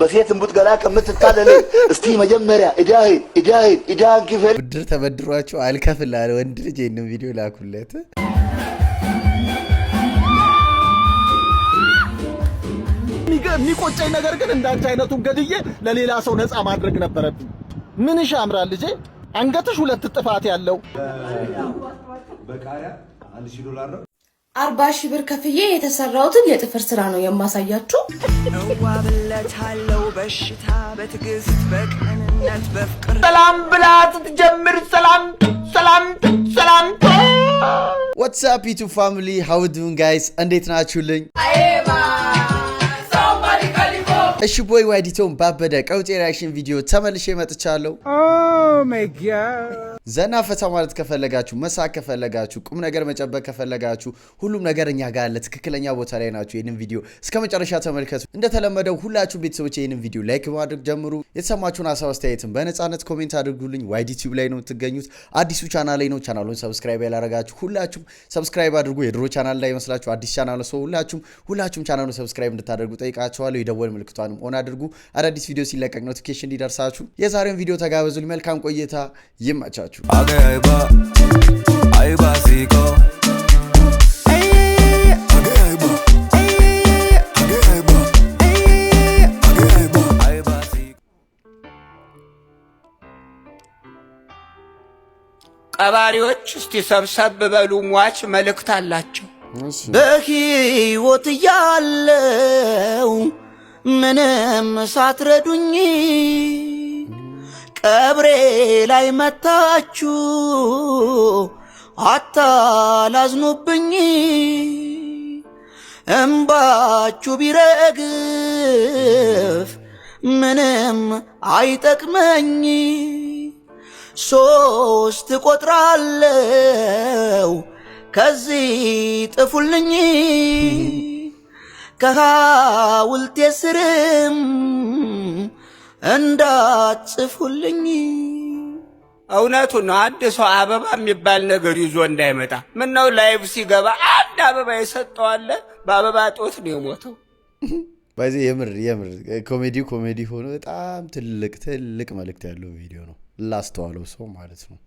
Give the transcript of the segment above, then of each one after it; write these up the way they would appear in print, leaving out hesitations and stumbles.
በሴት እንቡጥ ገላ ከምትታለል እስቲ መጀመሪያ እዳህን ክፈል። ብድር ተበድሯቸው አልከፍል አለ ወንድ ልጅ። ይሄንን ቪዲዮ ላኩለት። የሚቆጨኝ ነገር ግን እንዳንተ አይነቱን ገድዬ ለሌላ ሰው ነፃ ማድረግ ነበረብኝ። ምንሽ ያምራል ልጄ፣ አንገትሽ 2 ጥፋት ያለው በቃሪያ $1000 ነው። 40,000 ብር ከፍዬ የተሰራውትን የጥፍር ስራ ነው የማሳያችሁ። እዋብለታለው በሽታ በትግስት በቀንነት በፍቅር ሰላም ብላት ትጀምር ሰላም What's up YouTube family? How you doing guys? እንዴት ናችሁልኝ? እሺ ቦይ ዋይዲቶም ባበደ ቀውጤ ሪአክሽን ቪዲዮ ተመልሼ መጥቻለሁ። Oh my god. ዘና ፈታ ማለት ከፈለጋችሁ መሳቅ ከፈለጋችሁ ቁም ነገር መጨበቅ ከፈለጋችሁ ሁሉም ነገር እኛ ጋር አለ። ትክክለኛ ቦታ ላይ ናችሁ። ይሄንን ቪዲዮ እስከመጨረሻ ተመልከቱ። እንደተለመደው ሁላችሁ ቤተሰቦች ይሄንን ቪዲዮ ላይክ ማድረግ ጀምሩ። የተሰማችሁን ሐሳብ አስተያየትን በነፃነት ኮሜንት አድርጉልኝ። ዋይዲቲዩብ ላይ ነው የምትገኙት። አዲሱ ቻናል ላይ ነው። ቻናሉን ሰብስክራይብ ያላረጋችሁ ሁላችሁም ሰብስክራይብ አድርጉ። የድሮ ቻናል ላይ መስላችሁ አዲስ ቻናል ነው። ሁላችሁም ቻናሉን ሰብስክራይብ እንድታደርጉ ጠይቃችኋለሁ። የደወል ምልክቷን ኦን አድርጉ። አዳዲስ ቪዲዮ ሲለቀቅ ኖቲፊኬሽን እንዲደርሳችሁ። የዛሬውን ቪዲዮ ተጋበዙልኝ። መልካም ቆይታ ይመቻችሁ። ቀባሪዎች እስቲ ሰብሰብ በሉ፣ ሟች መልእክት አላቸው። በህይወት ያለው ምንም ሳትረዱኝ ቀብሬ ላይ መታችሁ አታላዝኑብኝ። እንባችሁ ቢረግፍ ምንም አይጠቅመኝ። 3 ቆጥራለው ከዚህ ጥፉልኝ። ከሐውልቴ ስርም እንዳትጽፉልኝ። እውነቱን ነው። አንድ ሰው አበባ የሚባል ነገር ይዞ እንዳይመጣ። ምነው ላይቭ ሲገባ አንድ አበባ የሰጠዋለ በአበባ ጦት ነው የሞተው። ባይዜ የምር ኮሜዲ ሆኖ በጣም ትልቅ መልእክት ያለው ቪዲዮ ነው። ላስተዋለው ሰው ማለት ነው።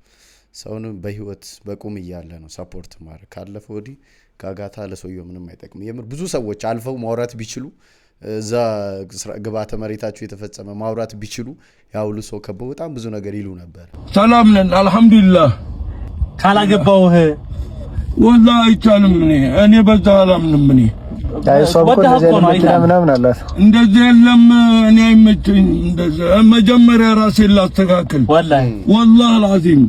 ሰውን በህይወት በቁም እያለ ነው ሰፖርት ማድረግ። ካለፈ ወዲህ ጋጋታ ለሰውየው ምንም አይጠቅም። የምር ብዙ ሰዎች አልፈው ማውራት ቢችሉ እዛ ግባተ መሬታቸው የተፈጸመ ማውራት ቢችሉ ያውሉ ሰው ከበው በጣም ብዙ ነገር ይሉ ነበር። ሰላም ነን አልহামዱሊላህ። ካላገባውህ ወላሂ አይቻልም። እኔ በዛ አላምንም። እንደዚህ የለም። እኔ አይመቸኝ እንደዚህ። መጀመሪያ ራሴን ላስተካክል። ወላሂ አልዓዚም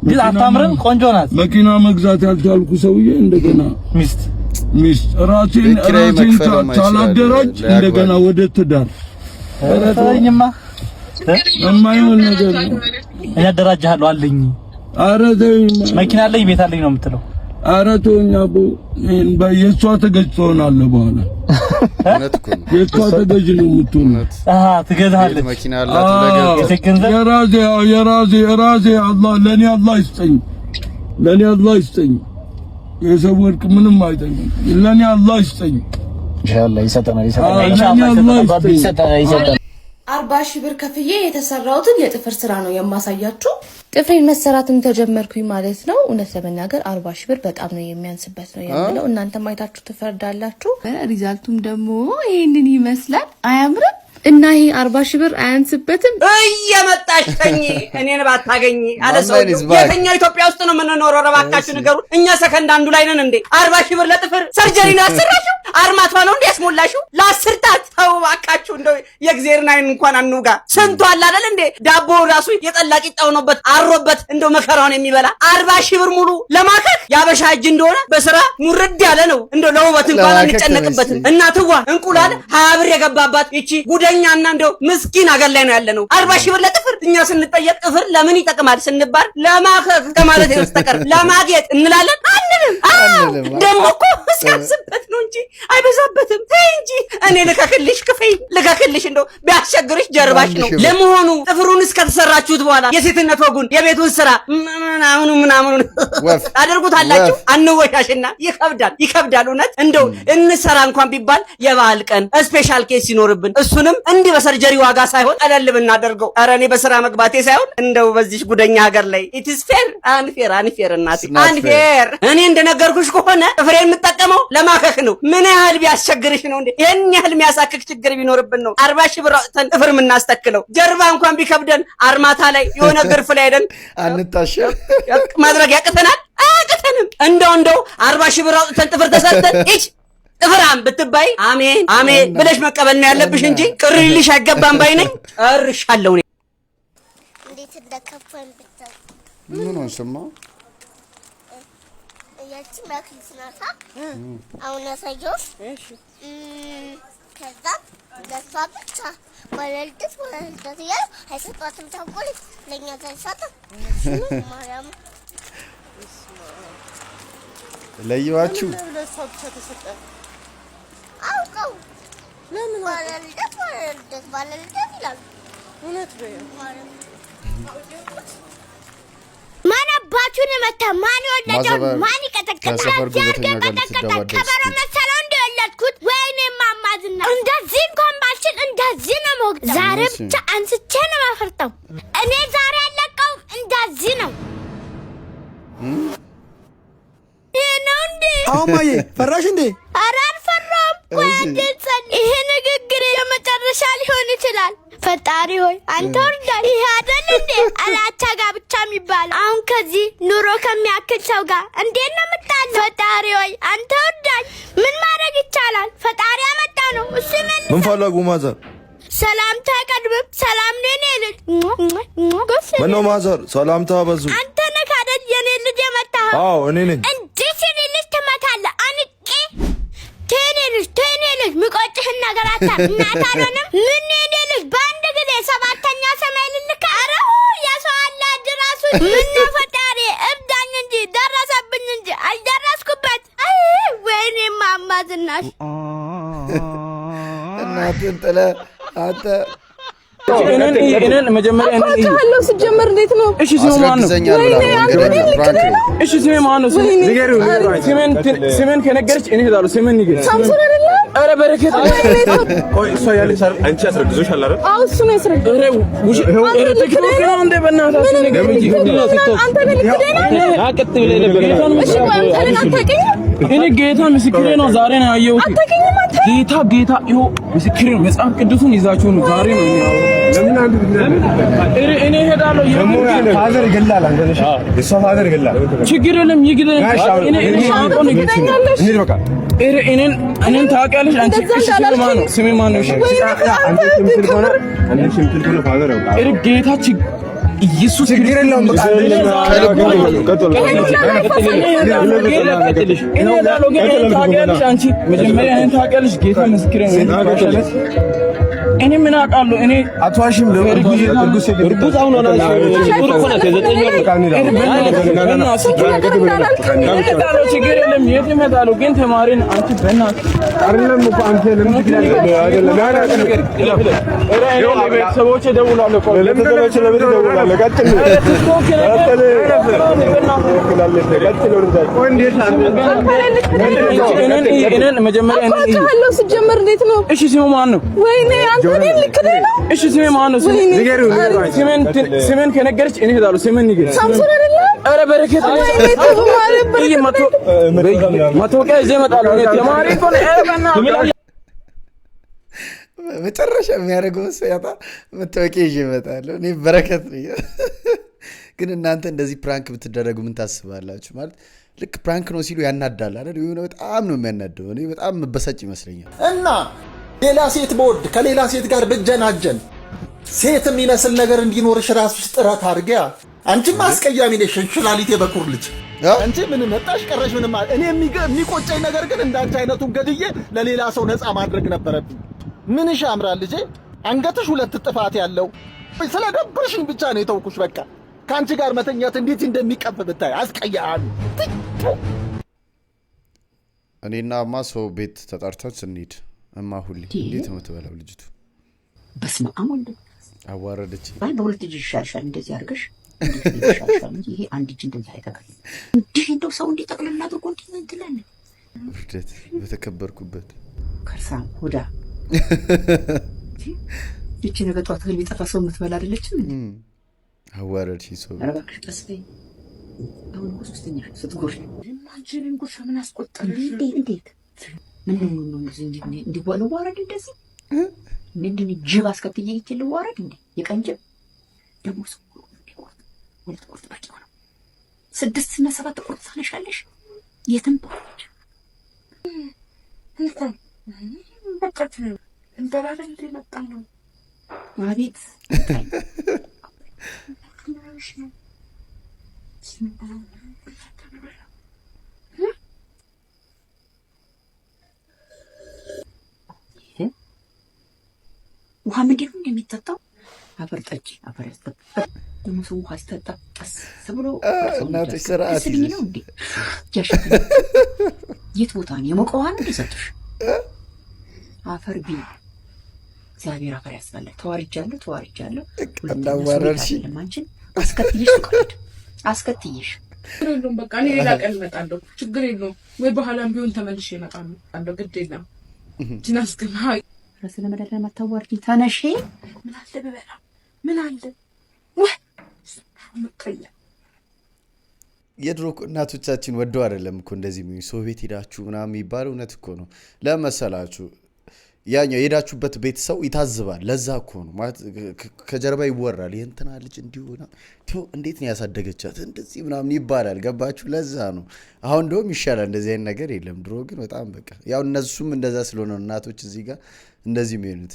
ግን አታምርም። ቆንጆ ናት። መኪና መግዛት ያልቻልኩ ሰውዬ እንደገና ሚስት ራሴን ሳላደራጅ እንደገና ወደ ትዳር ረተኝማ የማይሆን ነገር ያደራጃለሁ አለኝ። ኧረ መኪና አለኝ ቤት አለኝ ነው የምትለው። ኧረ ተወኝ አቦ። በየሷ ተገዥ ትሆናለህ በኋላ። የሷ ተገዥ ነው የምትሆነው። ትገዛለህ። መኪና አላት የራሴ አላህ ለኔ አላህ ይስጠኝ። የሰው ወርቅ ምንም አይጠኝም። ለኔ አላህ ይስጠኝ። ኢንሻአላህ ይሰጠናል። 40,000 ብር ከፍዬ የተሰራውትን የጥፍር ስራ ነው የማሳያችሁ። ጥፍሬን መሰራትም ተጀመርኩኝ ማለት ነው። እውነት ለመናገር 40,000 ብር በጣም ነው የሚያንስበት ነው የምለው። እናንተም አይታችሁ ትፈርዳላችሁ። ሪዛልቱም ደግሞ ይሄንን ይመስላል። አያምርም? እና ይሄ 40,000 ብር አያንስበትም? እየመጣሽ ተኝ እኔን ባታገኝ አለሰው የትኛው ኢትዮጵያ ውስጥ ነው የምንኖረው? ረባካችሁ ንገሩ። እኛ ሰከንድ አንዱ ላይ ነን እንዴ? 40,000 ብር ለጥፍር ሰርጀሪ ነው ያሰራሽው? አርማቷ ነው እንዴ ያስሞላሽው? ለ10 ጣት ተው ባካችሁ። እንደው የእግዚአብሔርን አይን እንኳን አንውጋ። ስንቱ አለ አይደል እንዴ? ዳቦ ራሱ የጠላ ቂጣው ነውበት አሮበት እንደው መከራውን የሚበላ 40,000 ብር ሙሉ ለማከክ ያበሻ እጅ እንደሆነ በስራ ሙርድ ያለ ነው። እንደው ለውበት እንኳን አንጨነቅበትም። እናትዋ እንቁላል 20 ብር የገባባት እቺ ጉደኛና እንደው ምስኪን አገር ላይ ነው ያለነው። 40,000 ብር ለጥፍር። እኛ ስንጠየቅ ጥፍር ለምን ይጠቅማል ስንባል ለማከክ ከማለት በስተቀር ለማጌጥ እንላለን አንልም። ደግሞ እኮ ሲያንስበት ነው ነው እንጂ አይበዛበትም። ተይ እንጂ እኔ ልከክልሽ ልከክልሽ እንደው ቢያስቸግርሽ ጀርባሽ ነው። ለመሆኑ ጥፍሩን እስከተሰራችሁት በኋላ የሴትነት ወጉን የቤቱን ስራ ምናምን አድርጉታላችሁ? አንወሻሽና ይከብዳል። እውነት እንደው እንሰራ እንኳን ቢባል የበዓል ቀን ስፔሻል ኬስ ሲኖርብን እሱንም እንዲህ በሰርጀሪ ዋጋ ሳይሆን ቀለል ብናደርገው። ኧረ እኔ በስራ መግባቴ ሳይሆን እንደው በዚህ ጉደኛ ሀገር ላይ it is fair አንፌር እናቴ አንፌር። እኔ እንደነገርኩሽ ከሆነ ጥፍሬ የምጠቀመው ለማከክ ነው። ምን ያህል ቢያስቸግርሽ ነው እንዴ? ይሄን ያህል የሚያሳክክ ችግር ቢኖርብን ነው 40 ሺህ ብር አውጥተን ጥፍር የምናስተክለው? ጀርባ እንኳን ቢከብደን አርማታ ላይ የሆነ ግርፍ ላይ ሄደን አንታሸም ማድረግ ያቅተናል? አያቅተንም። እንደው 40 ሺህ ብር አውጥተን ጥፍር ተሰርተን ጥፍራም ብትባይ አሜን ብለሽ መቀበል ነው ያለብሽ እንጂ ቅር ሊልሽ አይገባም ባይ ነኝ። ጨርሻለሁ። እንዴት እንደከፋኝ ብታይ። ምን ሆንሽማ? ያቺ ማክሊስናታ አሁን ያሳየው። እሺ ከዛ ለሷ ብቻ ወለልት ያለ አይሰጧትም ተቆል ለኛ ተሰጣ ማርያም ለየዋችሁ ለሷ ብቻ ተሰጠ። አውቀው ለምን ወለልት ይላል። እውነት ነው። ማን አባቱን መታ? ማን ወለደው? ማን ይቀጠቀጣል? ከበሮ መሰለው እንደወለድኩት ወይኔ ማማዝና እንደዚህ እንኳን ባልችል እንደዚህ ነው ሞቅ። ዛሬ ብቻ አንስቼ ነው ማፈርጠው። እኔ ዛሬ ያለቀው እንደዚህ ነው። ነው እንዴ? አማዬ ፈራሽ እንዴ? ኧረ አልፈራም። ይሄ ንግግር የመጨረሻ ሊሆን ይችላል። ፈጣሪ ሆይ አንተ ወርዳል። ይሄ አይደል እንዴ አላቻ ጋብቻ የሚባለው? አሁን ከዚህ ኑሮ ከሚያክል ሰው ጋር እንዴት ነው የምጣለው? ፈጣሪ ሆይ አንተ ወርዳል። ምን ማድረግ ይቻላል? ፈጣሪ ያመጣ ነው እሱ። ምን ፈለጉ ማዘር? ሰላምታ ቀድብም ሰላም ነኝ ልጅ ምነው ማዘር ሰላምታ በዙ? አንተ ነህ አይደል የኔ ልጅ የመጣው? አዎ እኔ ነኝ። እንዴት የኔ ልጅ ትመታለህ? አንቄ ተኔ ልጅ ምቆጭህን ነገር እናታለንም ምን የኔ ልጅ በአንድ ጊዜ 7ኛ ሰማይ ልልካ? ኧረ የሰው አለ ድራሱ ምን ነው ፈጣሪ እብዳኝ እንጂ ደረሰብኝ እንጂ አልደረስኩበት። አይ ወይኔ ማማ ዝናሽ እናትን ጥለ አንተ እኔን መጀመሪያ ካለው ሲጀመር እንዴት ነው? እሺ ስሜ ማን ነው? እሺ ስሜ ማን ነው? ስሜን ከነገረች እኔ እሄዳለሁ። ስሜን ንገር። ሳምሶን አይደለ? ኧረ በረከት ቆይ እሷ ያለች አንቺ አስረግዞሻል አይደል? አዎ እሱ ነው ያስረግዞ። ኧረ ቲክቶክ ነው እንደ በእናትህ ነገር እንጂ አንተ ለልክደና አቀጥ ብለህ ነበር። እሺ ቆይ አንተ አታውቅኝም? እኔ ጌታ ምስክሬ ነው። ዛሬ ነው ያየሁት። አታውቅኝም አንተ? ጌታ ይኸው ምስክሬ ነው። መጽሐፍ ቅዱስን ይዛችሁ ነው ዛሬ ነው የሚያወራው። እኔ እሄዳለሁ። ፋዘር ይገላል። አንተ ነሽ እሷ ፋዘር ይገላል። ችግር የለም ይግደል። እኔን ታውቂያለሽ አንቺ? እሺ ስሜ ማን ነው? ስሜ ማን ነው? እሺ አንተ ምትል ከሆነ ፋዘር ያውቃል። ጌታ ኢየሱስ ችግር የለውም። በቃ ጌታ ምስክሬ ነው። እኔ ምን አውቃለሁ? እኔ አትዋሽም። እርጉዝ አሁን ሆነ ችግር የለም። የት ይመጣሉ? ግን ተማሪን አንቺ በእናትህ አይደለም እኮ አንተ ለምን ቤተሰቦቼ እደውላለሁ። እኔን መጀመሪያ ካለው ሲጀመር እንዴት ነው? እሺ ስሙ ማን ነው? ወይኔ አንተ እኔን ልክደህ ነው? እሺ ስሜ ማን ነው? ስሜን ከነገረች እኔ እሄዳለሁ። ስሜን ንገር። ሳምሶን አይደለ? ኧረ በረከት መታወቂያ ይዤ እመጣለሁ። ተማሪ እኮ ነኝ። መጨረሻ የሚያደርገው ሲያጣ መታወቂያ ይዤ እመጣለሁ። እኔ በረከት ነኝ። ግን እናንተ እንደዚህ ፕራንክ ብትደረጉ ምን ታስባላችሁ? ማለት ልክ ፕራንክ ነው ሲሉ ያናዳል አይደል? የሆነ በጣም ነው የሚያናደው። እኔ በጣም መበሳጭ ይመስለኛል። እና ሌላ ሴት በወድ ከሌላ ሴት ጋር ብጀናጀን ሴት የሚመስል ነገር እንዲኖርሽ ራስሽ ጥረት አድርጊያ። አንቺም አስቀያሚ ነሽ፣ ሽንሽላሊት የበኩር ልጅ። አንቺ ምን መጣሽ ቀረሽ? ምንም እኔ የሚቆጨኝ ነገር ግን እንዳንቺ አይነቱን ገድዬ ለሌላ ሰው ነፃ ማድረግ ነበረብኝ። ምንሽ ያምራል ልጄ፣ አንገትሽ 2 ጥፋት ያለው። ስለደብርሽኝ ብቻ ነው የተውኩሽ። በቃ ከአንቺ ጋር መተኛት እንዴት እንደሚቀብ ብታይ። አስቀያሚ እኔና እማ ሰው ቤት ተጣርተን ስንሄድ እማ ሁሌ እንዴት ነው የምትበላው ልጅቱ? በስመ አብ ወልድ አዋረደች። አይ በሁለት እጅ ይሻልሻል እንደዚህ አድርገሽ ይሻልሻል እንጂ ይሄ አንድ እጅ እንደዚህ አይተካል። እንዲህ እንደው ሰው እንዲጠቅልልና አድርጎ እንትላል ውርደት በተከበርኩበት ከርሳ ሁዳ እቺ ነገ ጧት የሚጠፋ ሰው የምትበላ አይደለችም። አዋረድሽ ሰው አረባክሽ ተስፈይ አሁን ሶስተኛ ስትጎሽ ማንጀርን ጎሽ ምን አስቆጣኝ እንዴት ምን ነው እንዴ ወለው ዋረድ እንደዚህ ምንድን ጅብ አስከትዬ ይችል ዋረድ እንዴ የቀንጀብ ደሞ ሰው ወልት ቁርጥ ባቂ ነው 6 እና 7 ቁርጥ ታነሻለሽ የትም ባች እንትን በቀት እንበላለ እንዴ መጣ ነው አቤት ውሃ ምንድን ነው የሚጠጣው? አፈር ጠጪ አፈር ያስጠጣ ደግሞ ሰው ውሃ ሲጠጣ ቀስ ብሎ እናትሽ ስርዓት ይዘሽ ነው እንዴ? የት ቦታ ነው የሞቀው ውሃ ነው የሰጡሽ? አፈር ቢ እግዚአብሔር አፈር ያስፈልጋል። ተዋርጃለሁ እንዳዋረርሽ ለማንችን አስከትይሽ እንደውም በቃ እኔ ሌላ ቀን እመጣለሁ። ችግር የለውም ወይ በኋላም ቢሆን ተመልሼ እመጣለሁ። አንዶ ግድ የለም ጅናስከና ራስ ለመደለ ማታዋርጂ ታነሺ ምን አለ በበላ ምን አለ ወይ መቀያ የድሮ እናቶቻችን ወደው አይደለም እኮ እንደዚህ ምን ሰው ቤት ሄዳችሁ ምናምን ይባል እውነት እኮ ነው ለመሰላችሁ ያኛው የሄዳችሁበት ቤተሰብ ይታዝባል ለዛ እኮ ነው ማለት ከጀርባ ይወራል የእንትና ልጅ እንዲሆና እንዴት ነው ያሳደገቻት እንደዚህ ምናምን ይባላል ገባችሁ ለዛ ነው አሁን እንደውም ይሻላል እንደዚህ አይነት ነገር የለም ድሮ ግን በጣም በቃ ያው እነሱም እንደዛ ስለሆነ እናቶች እዚህ ጋር እንደዚህ የሚሆኑት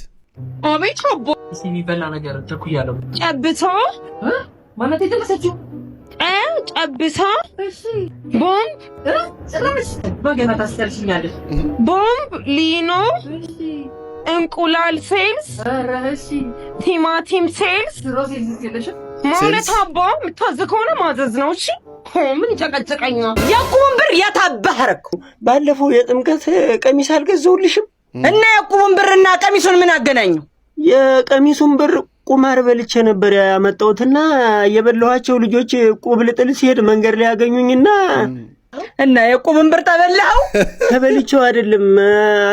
አቤት አቦ የሚበላ ነገር ተኩያለሁ ጨብታ ማለት የተመሰችው ጨብታ ቦምብ ጽራሽ በገና ታስተርሽኛለሽ ቦምብ ሊኖ እንቁላል ሴልስ ቲማቲም ሴልስ ማለት አባ የምታዝ ከሆነ ማዘዝ ነው እሺ ምን ይጨቀጨቀኛል የቁም ብር የታበህረኩ ባለፈው የጥምቀት ቀሚስ አልገዛውልሽም እና የቁም ብርና ቀሚሱን ምን አገናኘው የቀሚሱን ብር ቁማር በልቼ ነበር ያመጣሁትና የበላኋቸው ልጆች ቁብልጥል ሲሄድ መንገድ ላይ ያገኙኝና እና የቁም ብር ተበልቼው አይደለም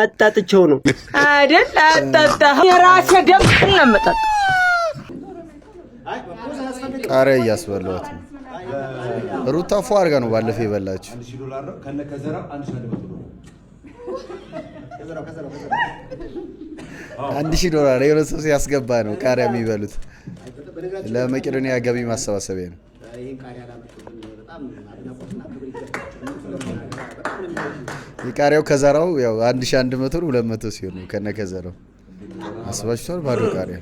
አጣጥቼው ነው አይደል አጣጣ የራሴ ደም ለምጣ ቃሪያ እያስበላሁት ሩታ ፏ አድርጋ ነው ባለፈው የበላችሁ $1000 ነው ከነከዘራ $1100 $1000 የሆነ ሰው ሲያስገባ ነው ቃሪያ የሚበሉት ለመቄዶንያ ገቢ ማሰባሰቢያ ነው የቃሪያው ከዘራው ያው 1100 200 ሲሆን ነው ከነከዘራው አስባችኋል ባዶ ቃሪያ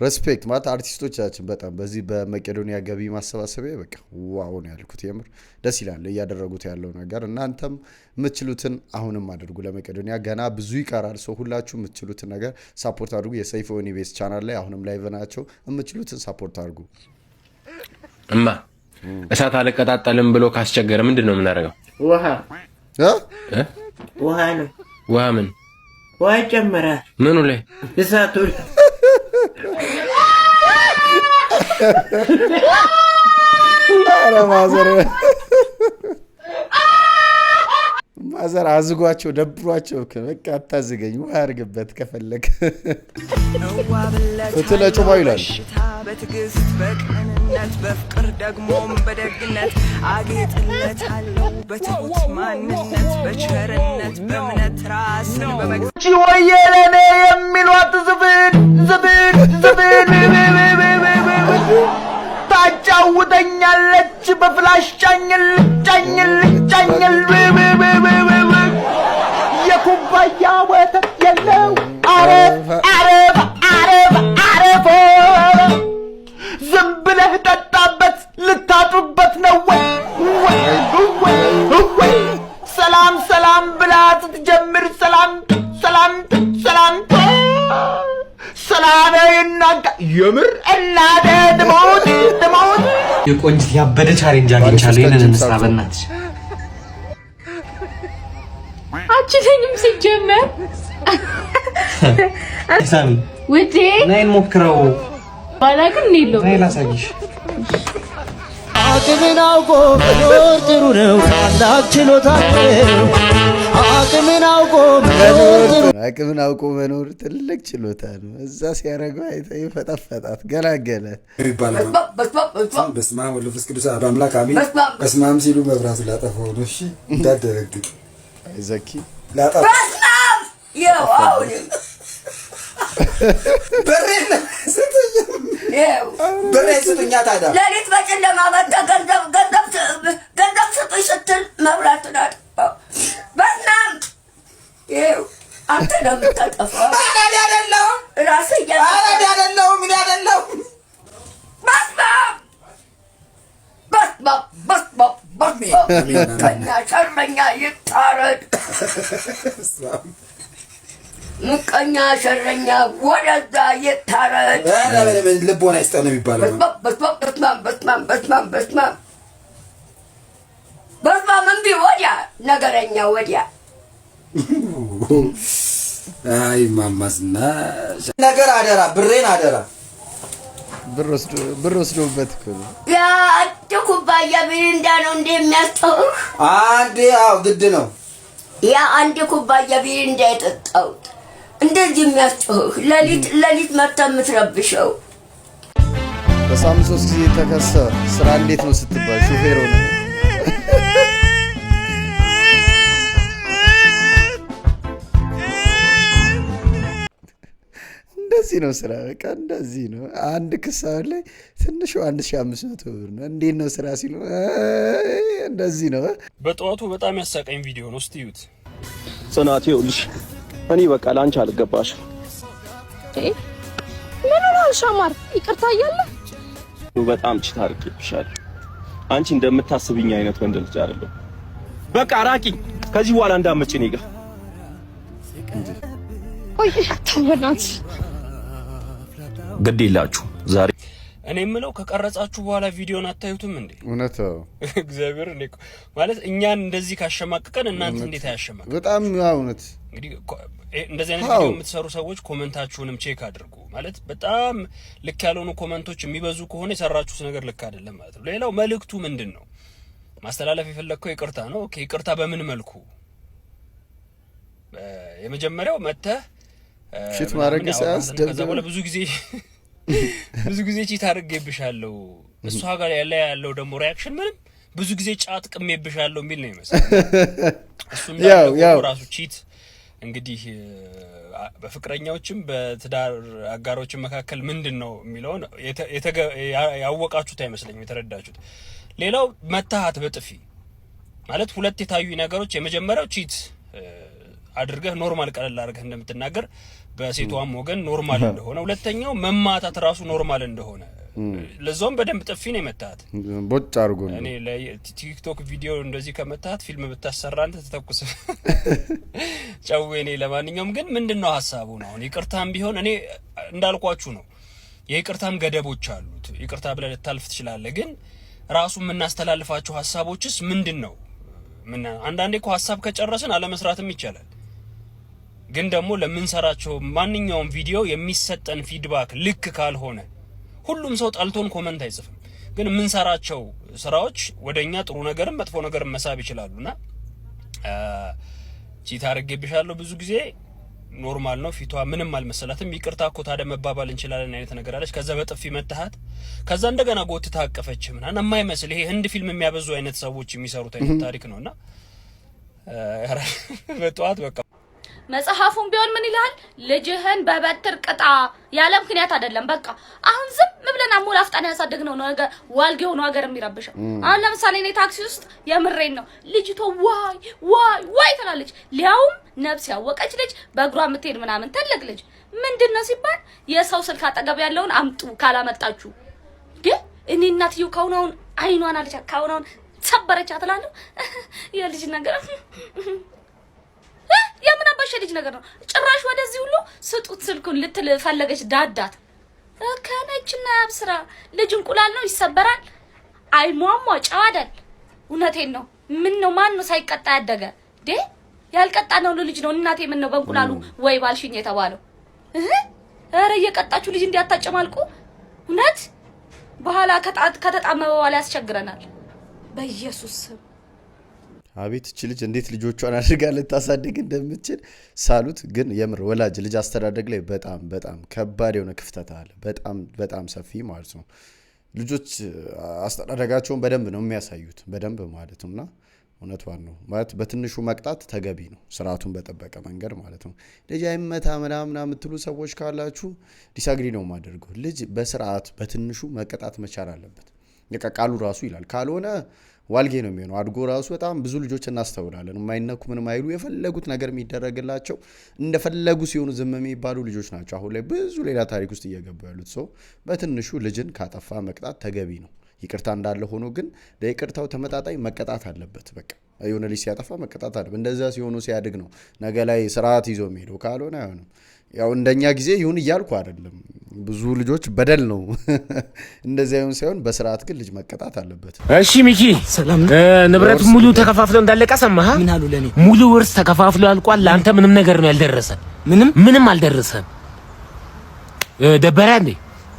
ሬስፔክት ማለት አርቲስቶቻችን በጣም በዚህ በመቄዶንያ ገቢ ማሰባሰቢያ በቃ ዋው ነው ያልኩት የምር ደስ ይላል እያደረጉት ያለው ነገር እናንተም የምትችሉትን አሁንም አድርጉ ለመቄዶንያ ገና ብዙ ይቀራል ሰው ሁላችሁ የምትችሉትን ነገር ሳፖርት አድርጉ የሰይፉ ዩኒቨርስ ቻናል ላይ አሁንም ላይቭ ናቸው የምትችሉትን ሳፖርት አድርጉ እማ እሳት አልቀጣጣልም ብሎ ካስቸገረ ምንድነው የምናደርገው ውሃ ነው ውሃ ምን ውሃ ጨመረ ምኑ ላይ እሳቱ አረ ማዘር አዝጓቸው ደብሯቸው በቃ አታዝገኝ ውሃ አድርግበት ከፈለክ ፍትለጩባ ይላል በትግስት በቅንነት በፍቅር ደግሞም በደግነት አጌጥለታለሁ በትሁት ማንነት በቸርነት በእምነት ራስን በመግዛት ወየለኔ የሚሏት ዝብን ታጫውተኛለች በፍላሽ ጫኝል የኩባያ ወተት የለው አረፍ ዝም ብለህ ጠጣበት ልታጡበት ነው ወይ ሰላም ብላ ስትጀምር ሰላም ይናጋ የምር እናደ ድሞት የቆንጅት ያበደ ቻሌንጅ አግኝቻለሁ ይሄንን እንስራ በእናትሽ አችተኝም ሲጀመር ሳሚ ውዴ ነይ ሞክረው ባላቅም ኔሎ ነይ ላሳይሽ አቅምን አውቆ መኖር ጥሩ ነው ታላቅ ችሎታ ነው አቅምን አውቆ መኖር ትልቅ ችሎታ ነው እዛ ሲያረጋው አይተይ ፈጣፈጣት ገላገለ ይባላል በስመ አብ ወወልድ ወመንፈስ ቅዱስ አሐዱ አምላክ አሜን በስመ አብ ሲሉ መብራቱ ላጠፋው ነው እሺ እንዳደረግጥ ዘኪ ላጠፋ ያው አሁን በሬ ስትኛ ታዳ ለሊት በጨለማ መጣ ገንዘብ ስጡኝ ስትል መብራቱን አጠፋው በስናም ይኸው አንተ ነው የምታጠፋው አራዳ ያደለው ራስህ አራዳ ያደለው ምን ያደለው ከኛ ሸረኛ ይታረድ ምቀኛ ሸረኛ ወደዛ ይታረድ ልቦና ይስጠን ነው የሚባለው በስማም እምቢ ወዲያ ነገረኛ ወዲያ አይ ማማስና ነገር አደራ ብሬን አደራ ብር ወስዶበት እኮ ያ አንድ ኩባያ ቢሪንዳ ነው እንደሚያስጠውህ አንዴ አው ግድ ነው ያ አንድ ኩባያ ቢሪንዳ የጠጣሁት እንደዚህ የሚያስጠውህ ለሊት መታ የምትረብሸው በሳምንት 3 ጊዜ ተከሰ ስራ እንዴት ነው ስትባል ሹፌር ሆነ እንደዚህ ነው ስራ በቃ እንደዚህ ነው አንድ ክሳው ላይ ትንሹ 1500 ብር ነው እንዴት ነው ስራ ሲሉ እንደዚህ ነው በጠዋቱ በጣም ያሳቀኝ ቪዲዮ ነው እስቲዩት ጽናት ይኸውልሽ እኔ በቃ ላንቺ አልገባሽ ምን ነው ሻማር ይቅርታ እያለ በጣም ችታ አድርጌብሻለሁ አንቺ እንደምታስብኝ አይነት ወንድ ልጅ አይደለም በቃ ራቂኝ ከዚህ በኋላ እንዳትመጪ እኔ ጋር ቆይ ታወናት ግድ ይላችሁ ዛሬ እኔ የምለው ከቀረጻችሁ በኋላ ቪዲዮን አታዩትም እንዴ እውነት እግዚአብሔር እኔ ማለት እኛን እንደዚህ ካሸማቀቀን እናንተ እንዴት ያሸማቀቅ በጣም እውነት እንግዲህ እንደዚህ አይነት ቪዲዮ የምትሰሩ ሰዎች ኮሜንታችሁንም ቼክ አድርጉ ማለት በጣም ልክ ያልሆኑ ኮሜንቶች የሚበዙ ከሆነ የሰራችሁት ነገር ልክ አይደለም ማለት ነው ሌላው መልእክቱ ምንድነው ማስተላለፍ የፈለከው ይቅርታ ነው ኦኬ ይቅርታ በምን መልኩ የመጀመሪያው መተህ ቺት ማድረግ ሳይንስ ደብዘው ብዙ ጊዜ ቺት አድርጌብሻለሁ እሷ ጋር ያለው ደግሞ ሪአክሽን ምንም ብዙ ጊዜ ጫት ቅሜብሻለሁ የሚል ነው ይመስላል እሱና ያው ራሱ ቺት እንግዲህ በፍቅረኛዎችም በትዳር አጋሮችም መካከል ምንድነው የሚለው ያወቃችሁት አይመስለኝም የተረዳችሁት ሌላው መታሃት በጥፊ ማለት ሁለት የታዩ ነገሮች የመጀመሪያው ቺት አድርገህ ኖርማል ቀለል አድርገህ እንደምትናገር በሴቷም ወገን ኖርማል እንደሆነ ሁለተኛው መማታት ራሱ ኖርማል እንደሆነ ለዛውም በደንብ ጥፊ ነው የመታት ቦጭ አርጎ ነው እኔ ለቲክቶክ ቪዲዮ እንደዚህ ከመታት ፊልም ብታሰራ አንተ ተተኩስ ጫውኔ ለማንኛውም ግን ምንድነው ሐሳቡ ነው አሁን ይቅርታም ቢሆን እኔ እንዳልኳችሁ ነው የይቅርታም ገደቦች አሉት ይቅርታ ብለህ ልታልፍ ትችላለህ ግን ራሱ የምናስተላልፋቸው ሐሳቦችስ ምንድነው ምን አንዳንዴ እኮ ሐሳብ ከጨረስን አለመስራትም ይቻላል ግን ደግሞ ለምንሰራቸው ማንኛውም ቪዲዮ የሚሰጠን ፊድባክ ልክ ካልሆነ ሁሉም ሰው ጣልቶን ኮሜንት አይጽፍም ግን ምንሰራቸው ስራዎች ወደኛ ጥሩ ነገርም መጥፎ ነገርም መሳብ ይችላሉና ቺት አድርጌብሻለሁ ብዙ ጊዜ ኖርማል ነው ፊቷ ምንም አልመሰላትም ይቅርታ እኮ ታዲያ መባባል እንችላለን አይነት ነገር አለች ከዛ በጥፊ መታሃት ከዛ እንደገና ጎትታ አቀፈች ምናና የማይመስል ይሄ ህንድ ፊልም የሚያበዙ አይነት ሰዎች የሚሰሩት አይነት ታሪክ ነውና በጠዋት በቃ መጽሐፉን ቢሆን ምን ይላል ልጅህን በበትር ቅጣ ያለ ምክንያት አይደለም በቃ አሁን ዝም ብለን አሞላፍጣን ያሳደግነው ነገር ዋልጌው ነው ሀገር የሚረብሸው አሁን ለምሳሌ እኔ ታክሲ ውስጥ የምሬን ነው ልጅቷ ዋይ ትላለች ሊያውም ነፍስ ያወቀች ልጅ በእግሯ የምትሄድ ምናምን ትልቅ ልጅ ምንድነው ሲባል የሰው ስልክ አጠገብ ያለውን አምጡ ካላመጣችሁ ግን እኔ እናትየው ካሁን አይኗን አለች ካሁን ሰበረቻ ትላለሁ የልጅ ነገር የምን አባሽ ልጅ ነገር ነው ጭራሽ ወደዚህ ሁሉ ስጡት ስልኩን ልትል ፈለገች ዳዳት ከነችና ያብስራ ልጅ እንቁላል ነው ይሰበራል አይሟሟ ጫዋደል እውነቴን ነው ምን ነው ማን ነው ሳይቀጣ ያደገ ዴ ያልቀጣነው ልጅ ነው እናቴ ምን ነው በእንቁላሉ ወይ ባልሽኝ የተባለው ኧረ እየቀጣችሁ ልጅ እንዲያታጨማልቁ እውነት በኋላ ከተጣመመ በኋላ ያስቸግረናል በኢየሱስ ስም አቤት እቺ ልጅ እንዴት ልጆቿን አድርጋ ልታሳድግ እንደምትችል ሳሉት ግን የምር ወላጅ ልጅ አስተዳደግ ላይ በጣም ከባድ የሆነ ክፍተት አለ በጣም ሰፊ ማለት ነው ልጆች አስተዳደጋቸውን በደንብ ነው የሚያሳዩት በደንብ ማለት ነውና እውነቷን ነው ማለት በትንሹ መቅጣት ተገቢ ነው ስርዓቱን በተጠበቀ መንገድ ማለት ነው ልጅ አይመታ ምናምን የምትሉ ሰዎች ካላችሁ ዲስአግሪ ነው ማደርገው ልጅ በስርዓት በትንሹ መቀጣት መቻል አለበት የቃሉ ራሱ ይላል ካልሆነ ዋልጌ ነው የሚሆነው አድጎ ራሱ በጣም ብዙ ልጆች እናስተውላለን የማይነኩ ምንም አይሉ የፈለጉት ነገር የሚደረግላቸው እንደፈለጉ ሲሆኑ ዝም የሚባሉ ልጆች ናቸው አሁን ላይ ብዙ ሌላ ታሪክ ውስጥ እየገቡ ያሉት ሰው በትንሹ ልጅን ካጠፋ መቅጣት ተገቢ ነው ይቅርታ እንዳለ ሆኖ ግን ለይቅርታው ተመጣጣኝ መቀጣት አለበት በቃ የሆነ ልጅ ሲያጠፋ መቀጣት አለበት እንደዛ ሲሆኑ ሲያድግ ነው ነገ ላይ ስርዓት ይዞ የሚሄደው ካልሆነ አይሆንም ያው እንደኛ ጊዜ ይሁን እያልኩ አይደለም ብዙ ልጆች በደል ነው እንደዛ ይሁን ሳይሆን በስርዓት ግን ልጅ መቀጣት አለበት እሺ ሚኪ ንብረት ሙሉ ተከፋፍሎ እንዳለቀ ሰማህ ምን አሉ ለኔ ሙሉ ወርስ ተከፋፍሎ አልቋል ለአንተ ምንም ነገር ነው ያልደረሰ ምንም አልደረሰም ደበራ እንዴ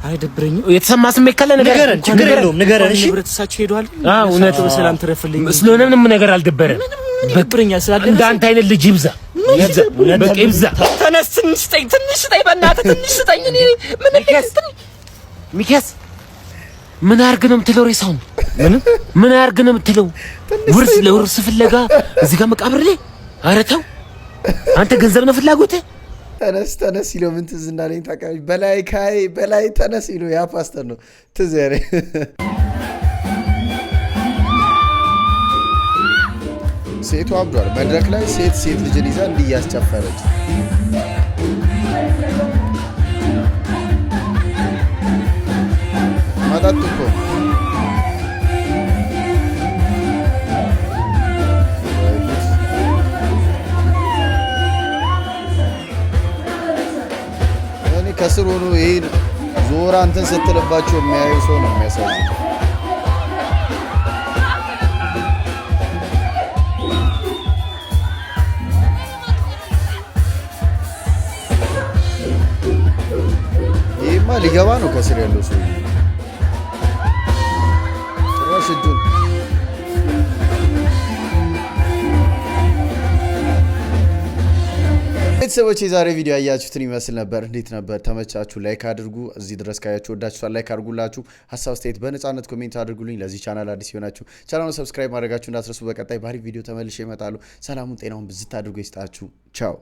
አይደብረኝ የተሰማ ስሜት ካለ ንገረን ችግር የለውም ንገረን እሺ ንብረትሳችሁ ሄዷል እውነት በሰላም ተረፍልኝ ስለሆነ ምንም ነገር አልደበረም በቅርኛ ስላለ እንዳንተ አይነት ልጅ ይብዛ በቅብዛ ተነስ ትንሽ ስጠኝ በእናትህ ትንሽ ስጠኝ እኔ ምን ሚኪያስ ምን አርግ ነው የምትለው ሬሳውን ምን አርግ ነው የምትለው ውርስ ለውርስ ፍለጋ እዚህ ጋር መቃብር ላይ ኧረ ተው አንተ ገንዘብ ነው ፍላጎትህ ተነስ ይለው ምን ትዝ እንዳለኝ ታውቃለህ በላይ ተነስ ይለው ያ ፓስተር ነው ትዝ ያለ ሴቱ አብዷል መድረክ ላይ ሴት ልጅን ይዛ እንዲያስጨፈረች ማጣት እኮ እኔ ከስር ሆኖ ይሄን ዞራ አንተን ስትልባቸው የሚያዩ ሰው ነው የሚያሳዝነው ሊገባ ነው ከስር ያለው ሰው ጭራሽ እጁን ቤተሰቦች የዛሬ ቪዲዮ ያያችሁትን ይመስል ነበር እንዴት ነበር ተመቻችሁ ላይክ አድርጉ እዚህ ድረስ ካያችሁ ወዳችኋል ላይክ አድርጉላችሁ ሐሳብ አስተያየት በነጻነት ኮሜንት አድርጉልኝ ለዚህ ቻናል አዲስ ይሆናችሁ ቻናሉን ሰብስክራይብ ማድረጋችሁ እንዳትረሱ በቀጣይ ባሪ ቪዲዮ ተመልሼ እመጣለሁ ሰላሙን ጤናውን ብዝት አድርጎ ይስጣችሁ ቻው